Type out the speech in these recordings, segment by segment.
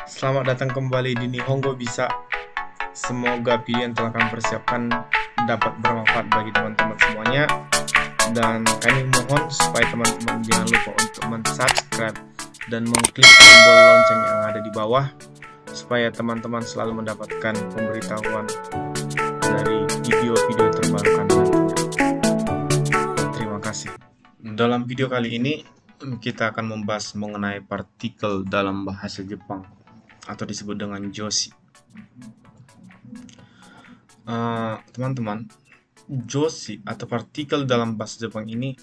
Selamat datang kembali di Nihongo Bisa. Semoga video yang telah kami persiapkan dapat bermanfaat bagi teman-teman semuanya. Dan kami mohon supaya teman-teman jangan lupa untuk subscribe dan mengklik tombol lonceng yang ada di bawah, supaya teman-teman selalu mendapatkan pemberitahuan dari video-video terbaru kami nantinya. Terima kasih. Dalam video kali ini kita akan membahas mengenai partikel dalam bahasa Jepang atau disebut dengan joshi. Teman-teman, joshi atau partikel dalam bahasa Jepang ini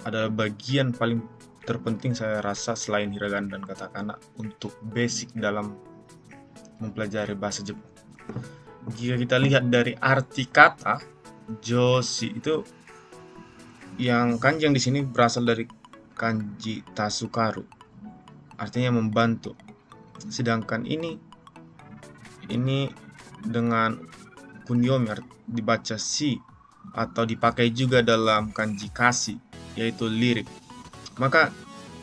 adalah bagian paling terpenting saya rasa selain hiragana dan katakana untuk basic dalam mempelajari bahasa Jepang. Jika kita lihat dari arti kata joshi itu, yang kanji yang di sini berasal dari kanji tasukaru, artinya membantu. Sedangkan ini dengan kunyomi dibaca si atau dipakai juga dalam kanji kasi, yaitu lirik. Maka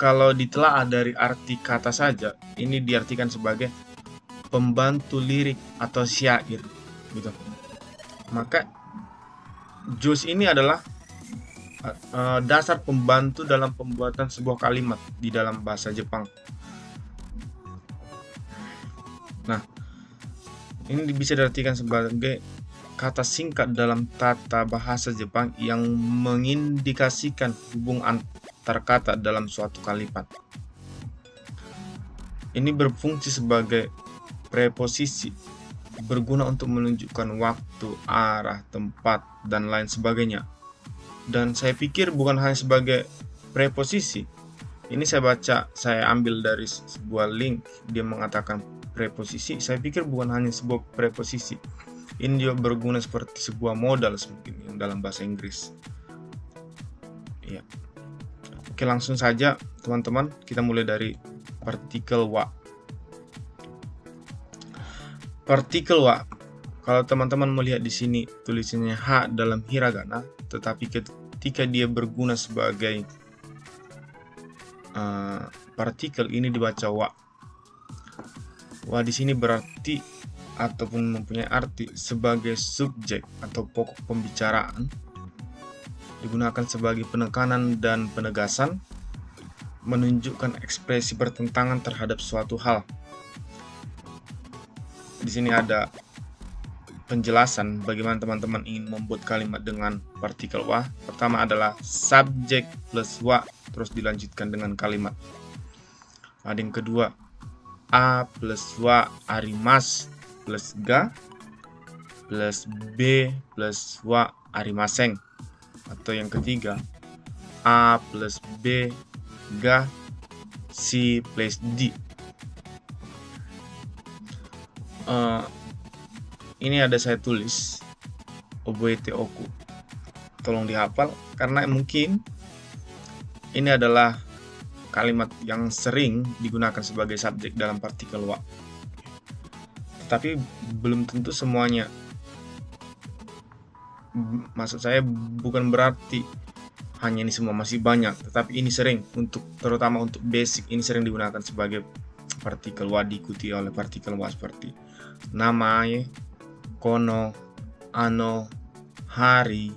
kalau ditelaah dari arti kata saja, ini diartikan sebagai pembantu lirik atau syair gitu. Maka joshi ini adalah dasar pembantu dalam pembuatan sebuah kalimat di dalam bahasa Jepang. Nah, ini bisa diartikan sebagai kata singkat dalam tata bahasa Jepang yang mengindikasikan hubungan antar kata dalam suatu kalimat. Ini berfungsi sebagai preposisi, berguna untuk menunjukkan waktu, arah, tempat, dan lain sebagainya. Dan saya pikir bukan hanya sebagai preposisi. Ini saya ambil dari sebuah link, dia mengatakan preposisi. Saya pikir bukan hanya sebuah preposisi. Ini juga berguna seperti sebuah modal mungkin yang dalam bahasa Inggris. Ya. Oke, langsung saja teman-teman, kita mulai dari partikel wa. Partikel wa, kalau teman-teman melihat di sini tulisannya H dalam hiragana, tetapi ketika dia berguna sebagai partikel ini dibaca wa. Wa di sini berarti ataupun mempunyai arti sebagai subjek atau pokok pembicaraan, digunakan sebagai penekanan dan penegasan, menunjukkan ekspresi bertentangan terhadap suatu hal. Di sini ada penjelasan bagaimana teman-teman ingin membuat kalimat dengan partikel wa. Pertama adalah subjek plus wa, terus dilanjutkan dengan kalimat. Ada yang kedua, a plus wa arimas plus ga plus b plus wa arimaseng. Atau yang ketiga, a plus b ga c plus d. Ini ada saya tulis oboete oku, tolong dihafal karena mungkin ini adalah kalimat yang sering digunakan sebagai subjek dalam partikel wa. Tetapi belum tentu semuanya. Maksud saya bukan berarti hanya ini semua, masih banyak, tetapi ini sering terutama untuk basic, ini sering digunakan sebagai partikel wa, diikuti oleh partikel wa seperti namae, kono, ano, hari,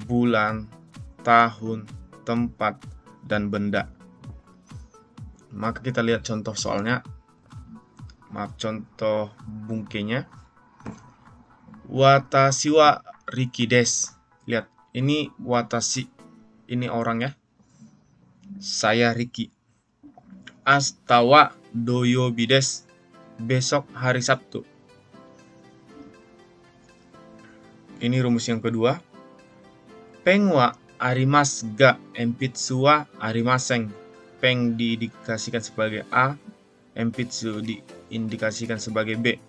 bulan, tahun, tempat, dan benda. Maka kita lihat contoh soalnya. Contoh bungkenya. Watashi wa Riki desu. Lihat, ini watashi, ini orang ya. Saya Riki. Ashita wa doyobi desu. Besok hari Sabtu. Ini rumus yang kedua. Pen wa arimasu ga enpitsu wa arimaseng. Pen diindikasikan sebagai A, enpitsu diindikasikan sebagai B.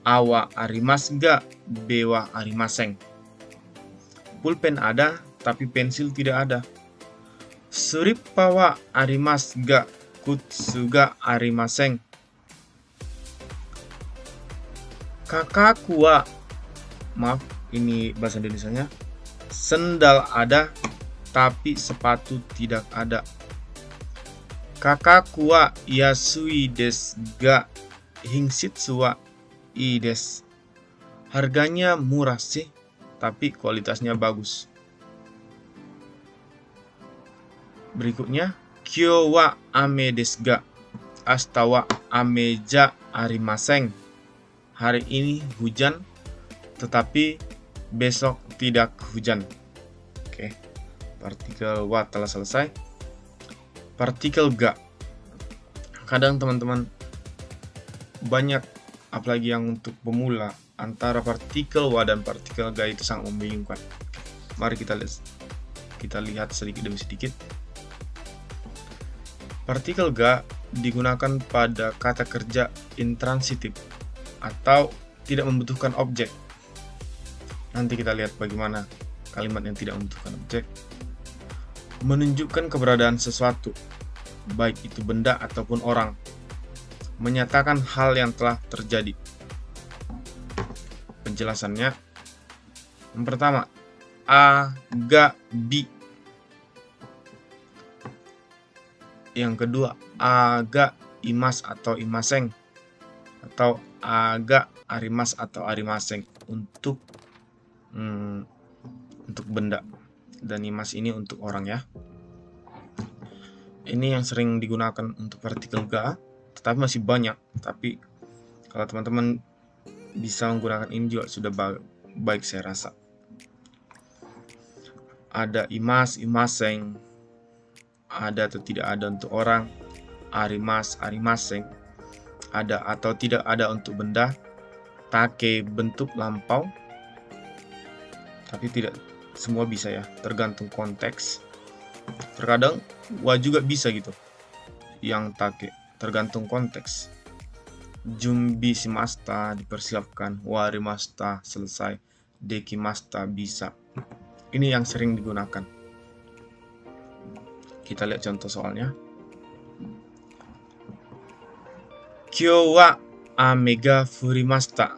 A wa arimasu ga, B wa arimaseng. Pulpen ada, tapi pensil tidak ada. Surippa wa arimasu ga, kutsu ga arimaseng. Kakaku wa, maaf, ini bahasa Indonesianya, sendal ada, tapi sepatu tidak ada. Kakaku wa yasui desu ga hinshitsu wa ii desu. Harganya murah sih, tapi kualitasnya bagus. Berikutnya, Kyou wa ame desu ga ashita wa ame ja arimasen. Hari ini hujan, tetapi besok tidak hujan. Oke, partikel wa telah selesai. Partikel ga. Kadang teman-teman banyak, apalagi yang untuk pemula, antara partikel wa dan partikel ga itu sangat membingungkan. Mari kita lihat sedikit demi sedikit. Partikel ga digunakan pada kata kerja intransitif atau tidak membutuhkan objek. Nanti kita lihat bagaimana kalimat yang tidak membutuhkan objek. Menunjukkan keberadaan sesuatu, baik itu benda ataupun orang. Menyatakan hal yang telah terjadi. Penjelasannya, yang pertama, a, ga, bi. Yang kedua, aga imas atau imaseng, atau aga arimas atau arimaseng untuk benda, dan imas ini untuk orang ya. Ini yang sering digunakan untuk partikel ga, tetapi masih banyak. Tapi kalau teman-teman bisa menggunakan ini juga sudah baik saya rasa. Ada imas, imaseng, ada atau tidak ada untuk orang, arimas, arimaseng, ada atau tidak ada untuk benda, take bentuk lampau, tapi tidak semua bisa ya, tergantung konteks. Terkadang wa juga bisa gitu, yang take, tergantung konteks. Jumbi shimashita, dipersiapkan, wa arimashita, selesai, dekimashita, bisa. Ini yang sering digunakan. Kita lihat contoh soalnya. Kyou wa ame ga furimashita.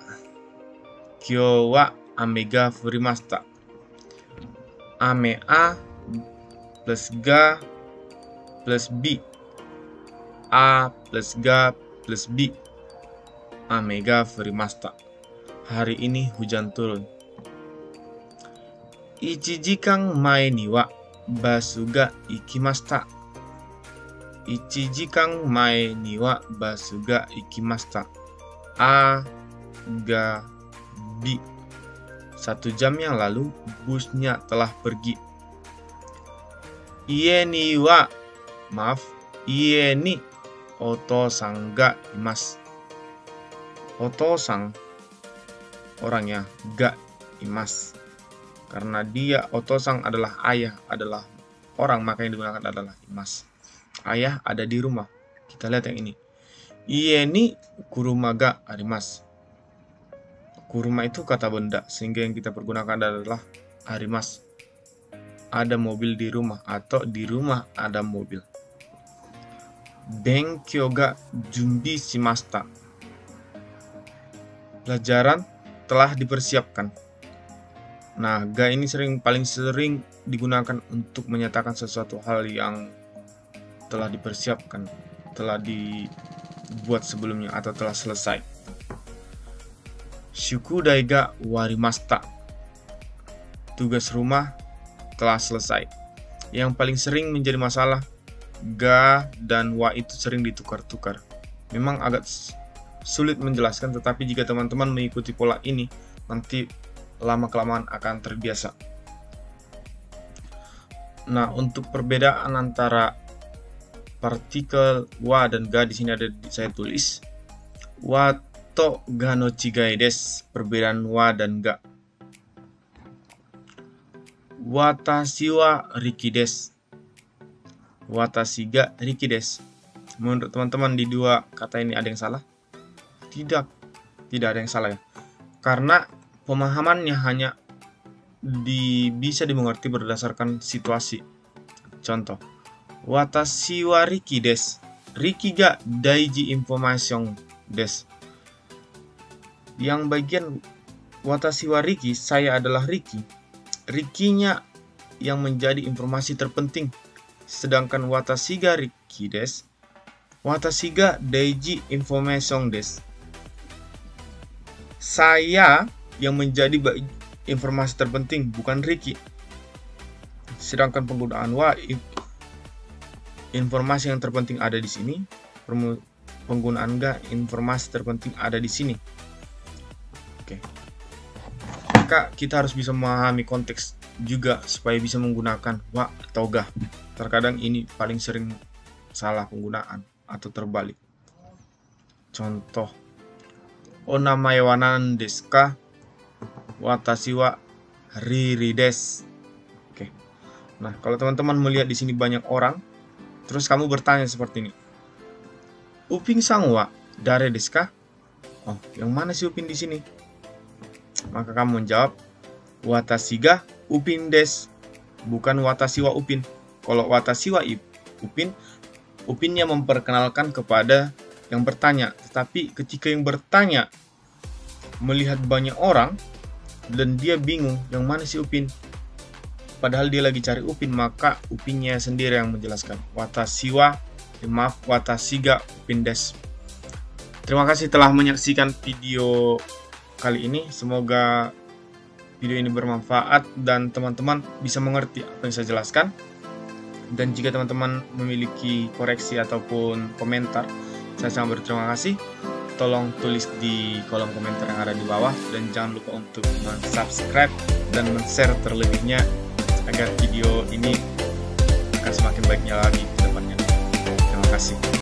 Kyou wa ame ga furimashita. Ame a plus ga plus b. A plus ga plus b. Ame ga furimashita. Hari ini hujan turun. 1時間前にはバスが行きました。1時間前にはバスが行きました。A, ga, bi. 1 jam yang lalu busnya telah pergi. Ie ni wa, maaf, ie ni otosan ga imasu. Otosan orangnya, ga imasu. Karena dia otosan adalah ayah, adalah orang, maka yang digunakan adalah imas. Ayah ada di rumah. Kita lihat yang ini. Ie ni kuruma ga arimasu. Kuruma itu kata benda, sehingga yang kita pergunakan adalah arimasu. Ada mobil di rumah, atau di rumah ada mobil. Benkyou ga junbi shimashita. Pelajaran telah dipersiapkan. Nah, ga ini paling sering digunakan untuk menyatakan sesuatu hal yang telah dipersiapkan, telah dibuat sebelumnya atau telah selesai. Shukudai ga warimashita. Tugas rumah telah selesai. Yang paling sering menjadi masalah, ga dan wa itu sering ditukar-tukar. Memang agak sulit menjelaskan, tetapi jika teman-teman mengikuti pola ini, nanti lama-kelamaan akan terbiasa. Nah, untuk perbedaan antara partikel wa dan ga di sini saya tulis. Wa to ga no chigai desu. Perbedaan wa dan ga. Watashi wa riki desu. Watashi ga riki desu. Menurut teman-teman di dua kata ini ada yang salah? Tidak ada yang salah ya. Karena pemahamannya hanya bisa dimengerti berdasarkan situasi. Contoh, watashi wa riki desu. Riki ga daiji information desu. Yang bagian watashi wa riki, saya adalah Riki. Rikinya yang menjadi informasi terpenting. Sedangkan watashi ga riki desu, Watashi ga daiji information desu. Saya yang menjadi informasi terpenting, bukan Ricky. Sedangkan penggunaan wa, informasi yang terpenting ada di sini. Penggunaan ga, informasi terpenting ada di sini. Oke. Maka kita harus bisa memahami konteks juga supaya bisa menggunakan wa atau ga. Terkadang ini paling sering salah penggunaan atau terbalik. Contoh, onamae wa nan desu ka? Watashi wa Riri desu. Oke. Nah, kalau teman-teman melihat di sini banyak orang, terus kamu bertanya seperti ini. Upin-san wa dare desu ka? Oh, yang mana si Upin di sini? Maka kamu menjawab, watashi ga Upin desu. Bukan watashi wa Upin. Kalau watashi wa Upin, Upinnya memperkenalkan kepada yang bertanya. Tetapi ketika yang bertanya melihat banyak orang dan dia bingung yang mana si Upin, padahal dia lagi cari Upin, maka Upinnya sendiri yang menjelaskan. Watashi ga Upin desu. Terima kasih telah menyaksikan video kali ini. Semoga video ini bermanfaat dan teman-teman bisa mengerti apa yang saya jelaskan. Dan jika teman-teman memiliki koreksi ataupun komentar, saya sangat berterima kasih. Tolong tulis di kolom komentar yang ada di bawah. Dan jangan lupa untuk subscribe dan share terlebihnya agar video ini akan semakin baiknya lagi ke depannya. Terima kasih.